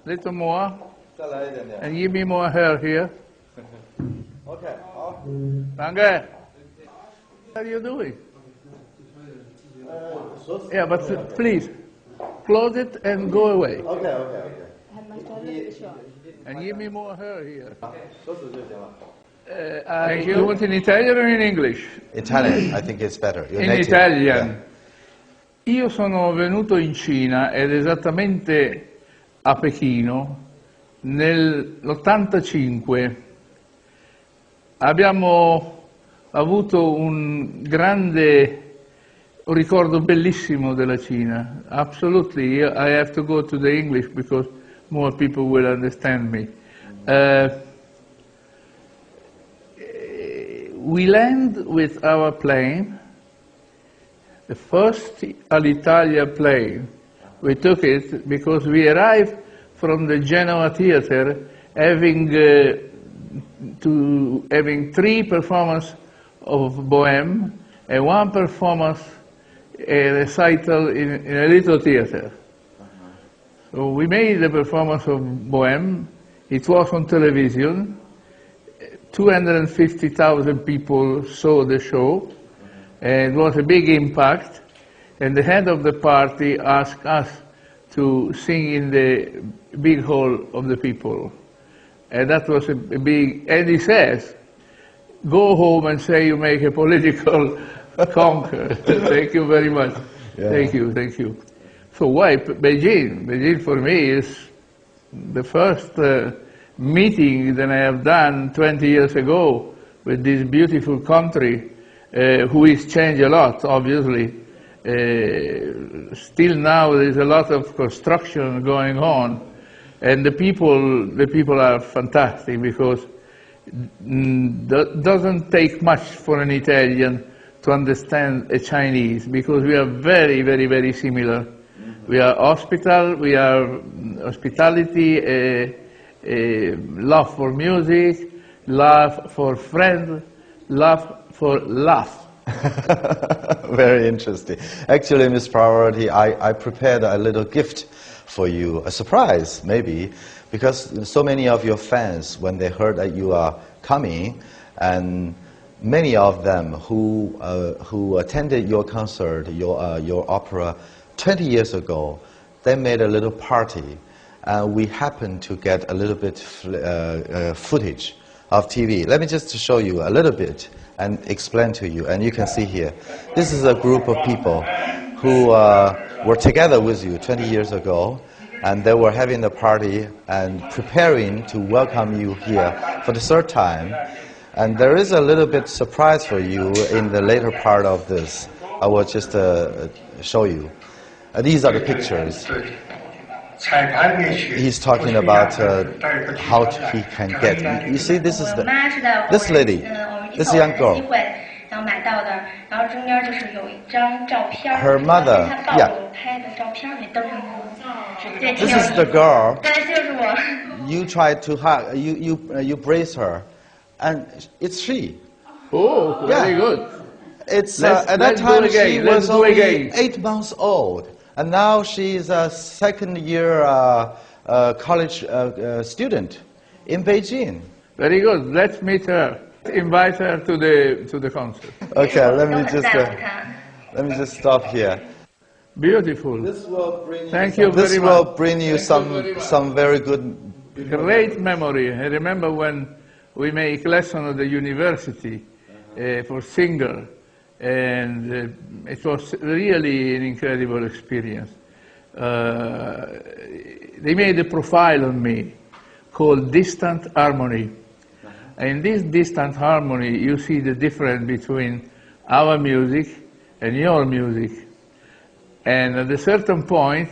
Little more. And give me more hair here. Okay. Danke. What are you doing? Yeah, but please, close it and go away. Okay. And give me more hair here. You want in Italian or in English? Italian, I think it's better. You're In native. Italian. Yeah. Io sono venuto in Cina ed esattamente a Pechino nell'85 abbiamo avuto un ricordo bellissimo della Cina. Absolutely, I have to go to the English because more people will understand me. We land with our plane, the first Alitalia plane. We took it because we arrived from the Genoa Theatre having 3 performances of Bohème and 1 performance, a recital in a little theatre. So we made the performance of Bohème. It was on television. 250,000 people saw the show. And it was a big impact. And the head of the party asked us to sing in the big hall of the people. And that was a big, and he says, go home and say you make a political conquer. Thank you very much. Yeah. Thank you. So why Beijing? Beijing for me is the first meeting that I have done 20 years ago with this beautiful country, who has changed a lot, obviously. Still now there is a lot of construction going on, and the people are fantastic because it doesn't take much for an Italian to understand a Chinese because we are very, very, very similar. We are hospitality, love for music, love for friends, love for laugh. Very interesting. Actually, Ms. Pavarotti, I prepared a little gift for you, a surprise maybe, because so many of your fans, when they heard that you are coming, and many of them who attended your concert, your opera 20 years ago, they made a little party. We happened to get a little bit footage of TV. Let me just show you a little bit and explain to you. And you can see here, this is a group of people who were together with you 20 years ago, and they were having a party and preparing to welcome you here for the 3rd time. And there is a little bit surprise for you in the later part of this. I will just show you. These are the pictures. He's talking about how he can get. You see, this is this lady, this young girl. Her mother, yeah. This is the girl. You try to hug, you brace her, and it's she. Oh, very good. It's at that time she was only 8 months old. And now she's a 2nd year college student in Beijing. Very good. Let's meet her. Invite her to the concert. Okay, let me just stop here. Beautiful. This will bring Thank you very much. This will bring you some very good. Great memory. I remember when we make lesson at the university for singer. And it was really an incredible experience. They made a profile on me called Distant Harmony. And in this distant harmony, you see the difference between our music and your music. And at a certain point,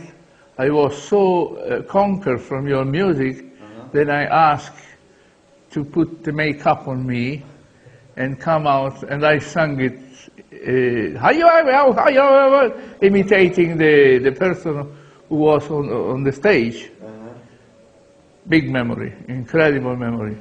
I was so conquered from your music that I asked to put the makeup on me and come out, and I sang it imitating the person who was on the stage. Big memory, incredible memory.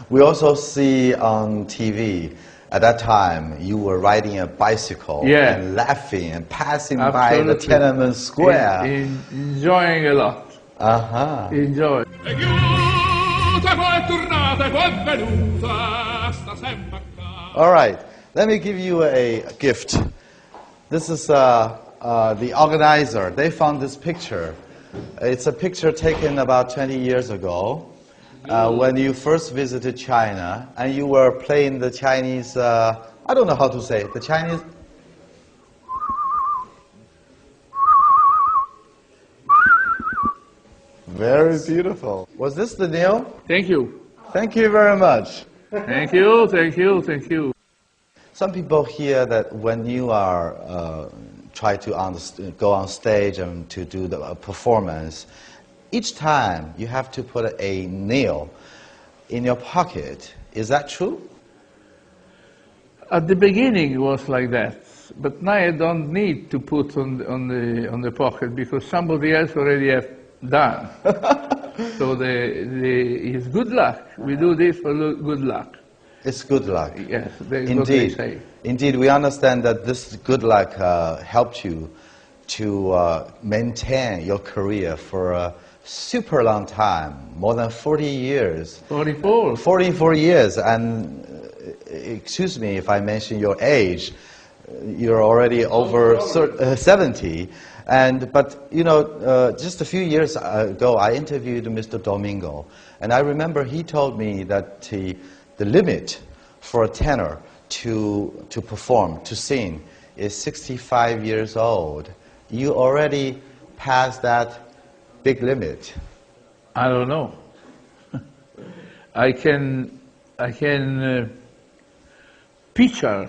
We also see on TV At that time, you were riding a bicycle Yeah. and laughing and passing by Absolutely. the Tiananmen Square. Enjoying a lot. Uh-huh. Enjoy. All right, let me give you a gift. This is the organizer. They found this picture. It's a picture taken about 20 years ago when you first visited China and you were playing the Chinese, I don't know how to say it, the Chinese. Very beautiful. Was this the Neil? Thank you. Thank you very much. Thank you, thank you, thank you. Some people hear that when you are try to go on stage and to do the performance, each time you have to put a nail in your pocket. Is that true? At the beginning it was like that, but now I don't need to put on the pocket because somebody else already have done. So it's good luck. We do this for good luck. It's good luck. Yes, that's Indeed. what they say. Indeed, we understand that this good luck helped you to maintain your career for a super long time, more than 40 years. 44. 44 years, and excuse me if I mention your age, you're already over 70. But you know, just a few years ago, I interviewed Mr. Domingo, and I remember he told me that the limit for a tenor to perform, to sing, is 65 years old. You already passed that big limit. I don't know. I can picture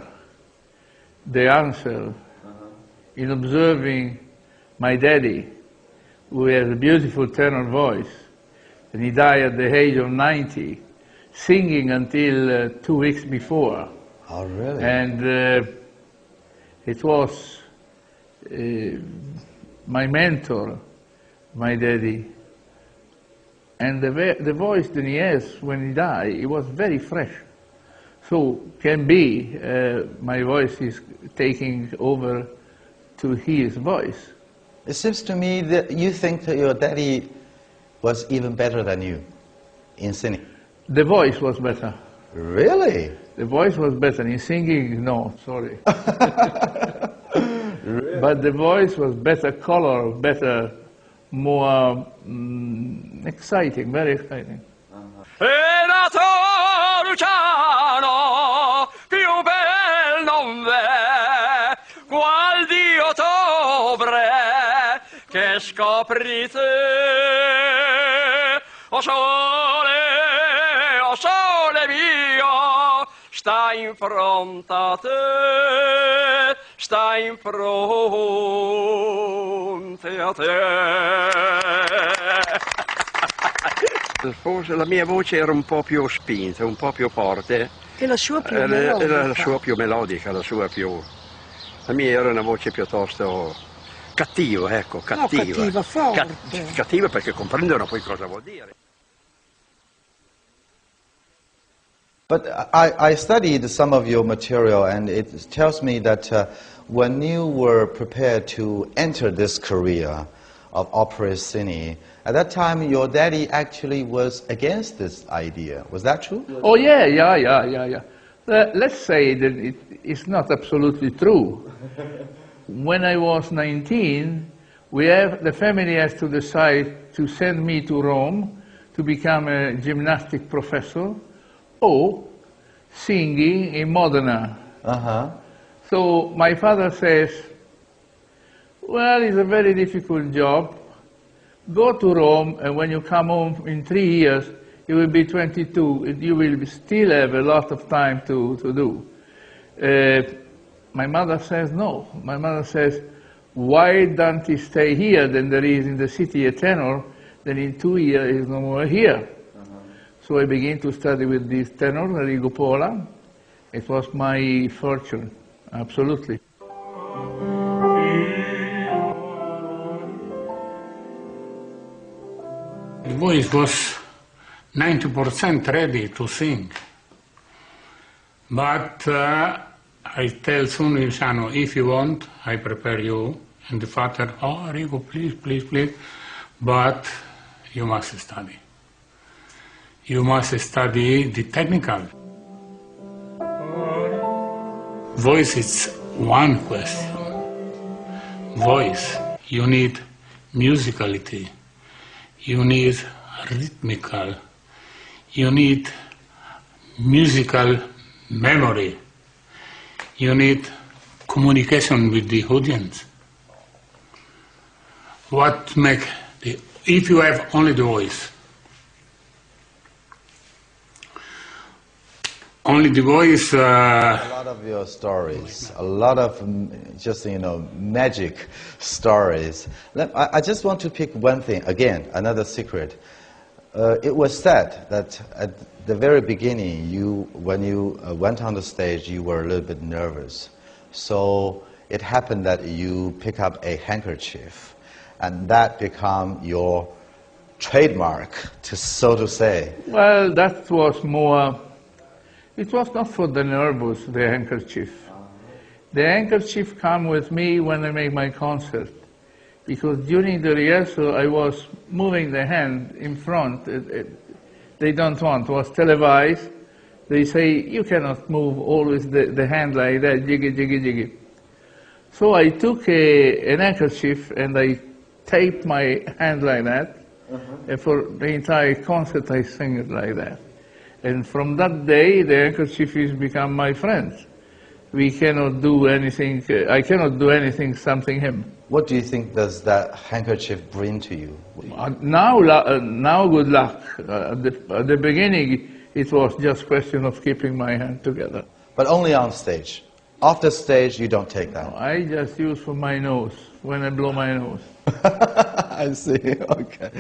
the answer in observing my daddy, who has a beautiful tenor voice, and he died at the age of 90, singing until 2 weeks before. Oh, really? And it was my mentor, my daddy. And the voice that he has when he died, it was very fresh. So can be my voice is taking over to his voice. It seems to me that you think that your daddy was even better than you in singing. The voice was better. Really? The voice was better. In singing, no, sorry. Really? But the voice was better color, better, more exciting, very exciting. Era Luciano, più bel non v'è, qual di ottobre che scopri te. O sole mio, sta in fronte a te, sta in fronte a te. Forse la mia voce era un po' più spinta, un po' più forte. E la sua più melodica? La sua più melodica, la sua più... La mia era una voce piuttosto cattiva, ecco, cattiva. No, cattiva, forte. Cattiva perché comprendono poi cosa vuol dire. But I studied some of your material, and it tells me that when you were prepared to enter this career of opera singing, at that time your daddy actually was against this idea. Was that true? Oh yeah. Let's say that it's not absolutely true. When I was 19, the family has to decide to send me to Rome to become a gymnastic professor, or singing in Modena. So my father says, well, it's a very difficult job. Go to Rome, and when you come home in 3 years, you will be 22, and you will still have a lot of time to do. My mother says no. My mother says, why don't he stay here? Then there is in the city a tenor, then in 2 years he's no more here. So I began to study with this tenor, Rigo Pola. It was my fortune, absolutely. The voice was 90% ready to sing. But I tell soon Luciano, if you want, I prepare you. And the father, oh, Rico, please, please, please. But you must study. You must study the technical. Voice is one question. Voice, you need musicality, you need rhythmical, you need musical memory, you need communication with the audience. What make the, if you have only the voice, only the voice. A lot of your stories, a lot of just magic stories. I just want to pick one thing again, another secret. It was said that at the very beginning, when you went on the stage, you were a little bit nervous. So it happened that you pick up a handkerchief, and that became your trademark, so to say. Well, that was more. It was not for the nervous, the handkerchief. The handkerchief come with me when I make my concert, because during the rehearsal I was moving the hand in front. They don't want, it was televised. They say, you cannot move always the hand like that, jiggy, jiggy, jiggy. So I took an handkerchief and I taped my hand like that, and for the entire concert I sing it like that. And from that day, the handkerchief has become my friend. We cannot do anything, I cannot do anything, something him. What do you think does that handkerchief bring to you? Now good luck. At the beginning, it was just a question of keeping my hand together. But only on stage. After stage, you don't take that? I just use for my nose, when I blow my nose. I see, okay.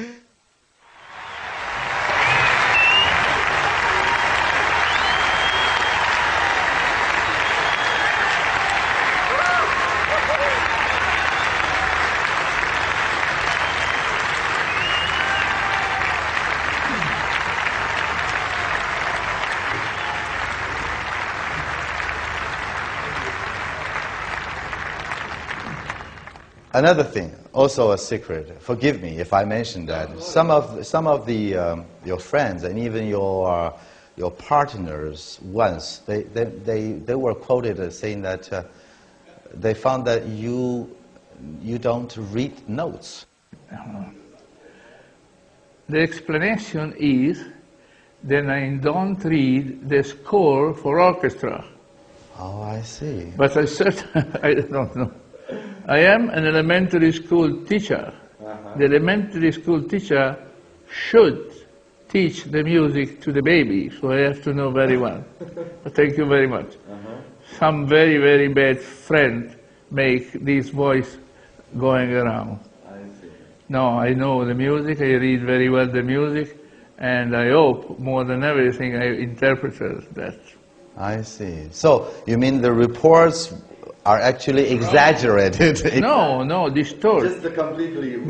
Another thing, also a secret. Forgive me if I mention that. Some of your friends and even your partners once they were quoted as saying that they found that you don't read notes. The explanation is that I don't read the score for orchestra. Oh, I see. But I don't know. I am an elementary school teacher. The elementary school teacher should teach the music to the baby, so I have to know very well. But thank you very much. Some very, very bad friend make this voice going around. No, I know the music, I read very well the music, and I hope, more than everything, I interpreted that. I see. So, you mean the reports are actually exaggerated? No, distortion. Just completely wrong.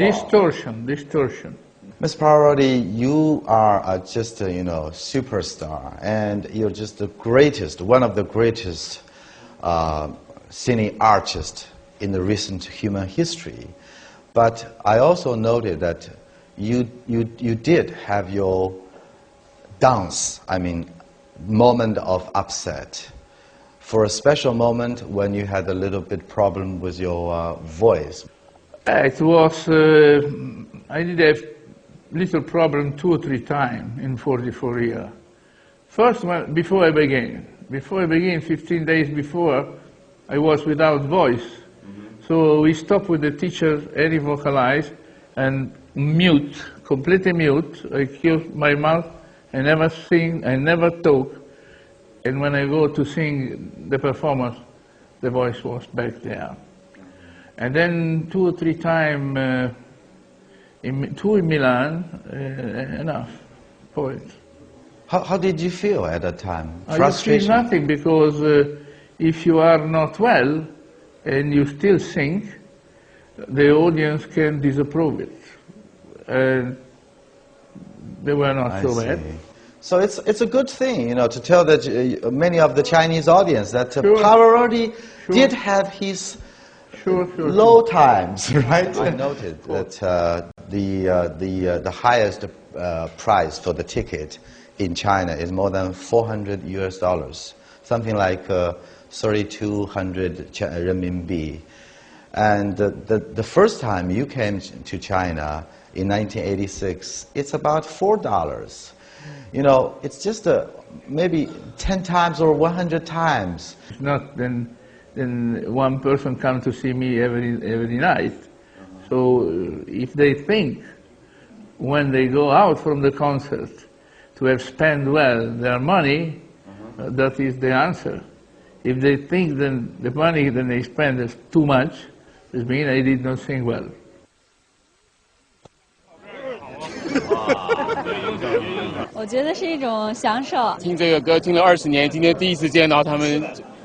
Distortion. Ms. Pavarotti, you are just a superstar, and you're just the greatest, one of the greatest cine artists in the recent human history. But I also noted that you did have your dance, moment of upset. For a special moment when you had a little bit problem with your voice. It was, I did have little problem 2 or 3 times in 44 years. First, before I began, 15 days before, I was without voice. So we stopped with the teacher, any vocalize, and mute, completely mute. I closed my mouth, I never sing, I never talk. And when I go to sing the performance, the voice was back there. And then 2 or 3 times, 2 in Milan, enough, poet. How did you feel at that time? Frustration? You feel nothing, because if you are not well and you still sing, the audience can disapprove it. And they were not so bad. So it's a good thing, you know, to tell many of the Chinese audience that Sure. Pavarotti Sure. did have his Sure. low times, right? I noted that the highest price for the ticket in China is more than $400, something like 3,200 renminbi. And the first time you came to China in 1986, it's about $4. You know, it's just maybe 10 times or 100 times. It's not then one person comes to see me every night. So if they think when they go out from the concert to have spent well their money, that is the answer. If they think then the money that they spend is too much, it means I did not sing well. 我觉得是一种享受。听这个歌听了20年，今天第一次见到他们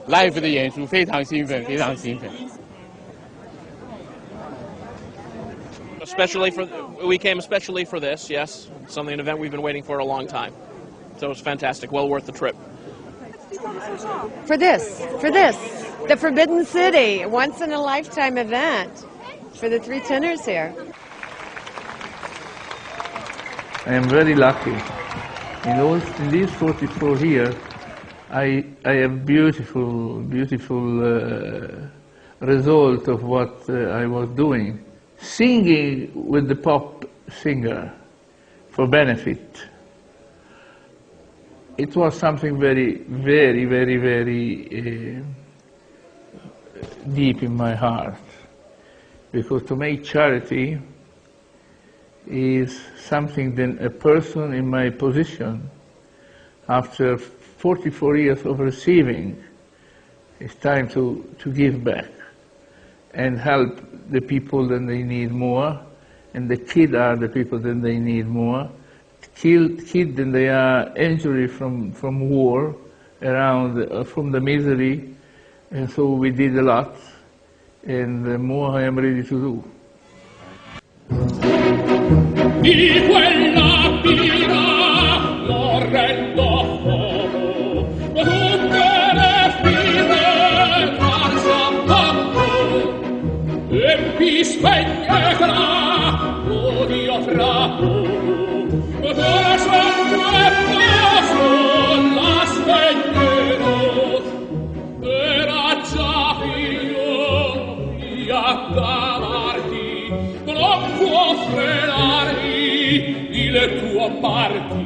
live 的演出，非常兴奋，非常兴奋。We came especially for this, yes. Something, an event we've been waiting for a long time. So it was fantastic, well worth the trip. For this, the Forbidden City, once in a lifetime event for the three tenors here. I am very lucky. In these 44 years, I have beautiful result of what I was doing. Singing with the pop singer for benefit. It was something very deep in my heart. Because to make charity is something that a person in my position, after 44 years of receiving, it's time to give back and help the people that they need more, and the kids are the people that they need more. Kids that they are injured from war, around from the misery, and so we did a lot, and the more I am ready to do. Di quella pira morrendo fuoco, tutte le file trasappato, e mi spegnerà l'odio fra loro, ora sangue passo la spegnerò, era già io di accavarti, non può frenarmi il tuo ammarti.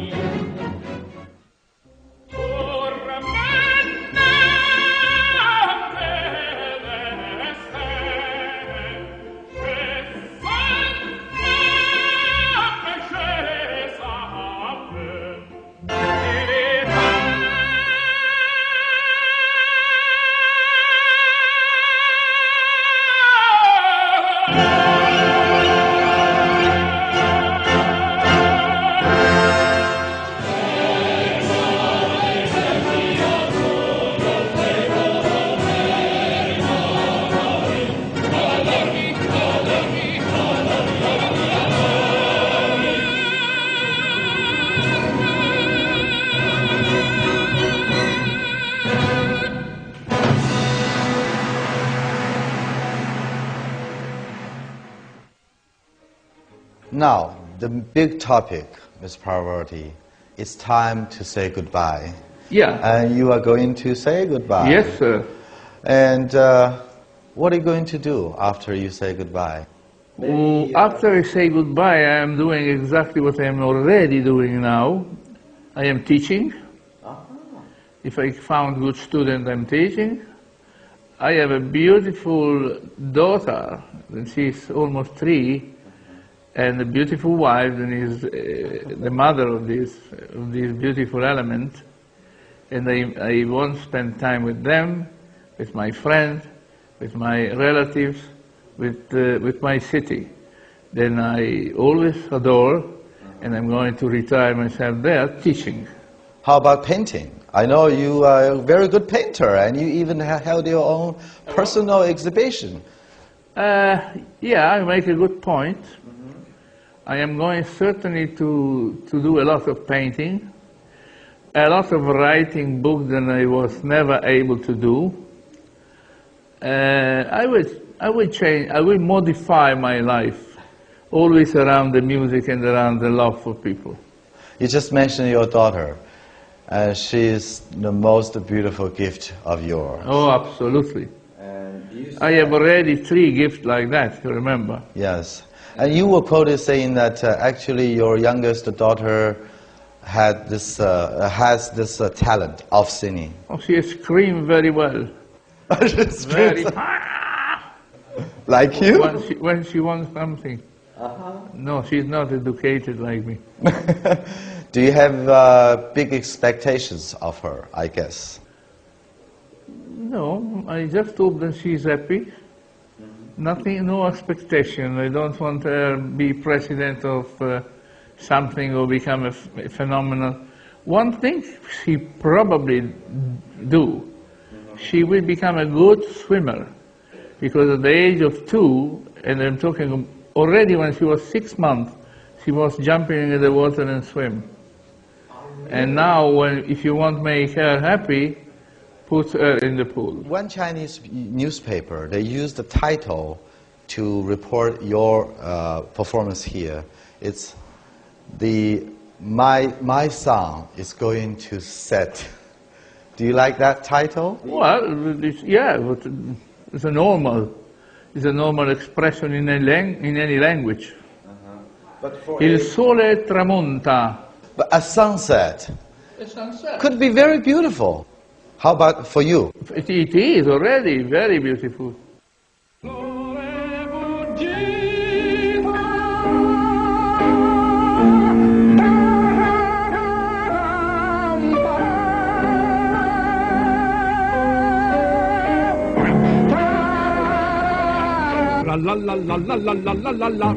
Now, the big topic, Ms. Pavarotti, it's time to say goodbye. Yeah. And you are going to say goodbye. Yes, sir. And what are you going to do after you say goodbye? After I say goodbye, I am doing exactly what I am already doing now. I am teaching. If I found good student, I'm teaching. I have a beautiful daughter, and she's almost 3, and a beautiful wife, and is the mother of this beautiful element. And I want to spend time with them, with my friends, with my relatives, with my city. Then I always adore, and I'm going to retire myself there teaching. How about painting? I know you are a very good painter, and you even held your own personal exhibition. Yeah, I make a good point. I am going certainly to do a lot of painting. a lot of writing books that I was never able to do. I would change, I would modify my life, always around the music and around the love for people. You just mentioned your daughter. She is the most beautiful gift of yours. Oh, absolutely. I have already 3 gifts like that, you remember? Yes. And you were quoted saying that actually your youngest daughter had this, has this talent of singing. Oh, she screams very well. Very like you? When she wants something. No, she's not educated like me. Do you have big expectations of her, I guess? No, I just hope that she's happy. Nothing, no expectation. I don't want her to be president of something or become a phenomenal. One thing she probably do, she will become a good swimmer. Because at the age of 2, and I'm talking already when she was 6 months, she was jumping in the water and swim. And now, if you want to make her happy, put her in the pool. One Chinese newspaper, they used the title to report your performance here. It's my song is going to set. Do you like that title? Well, yeah, but it's a normal expression in any language. Il sole tramonta. But a sunset. A sunset could be very beautiful. How about for you? It is already very beautiful. La la la la la la la la la.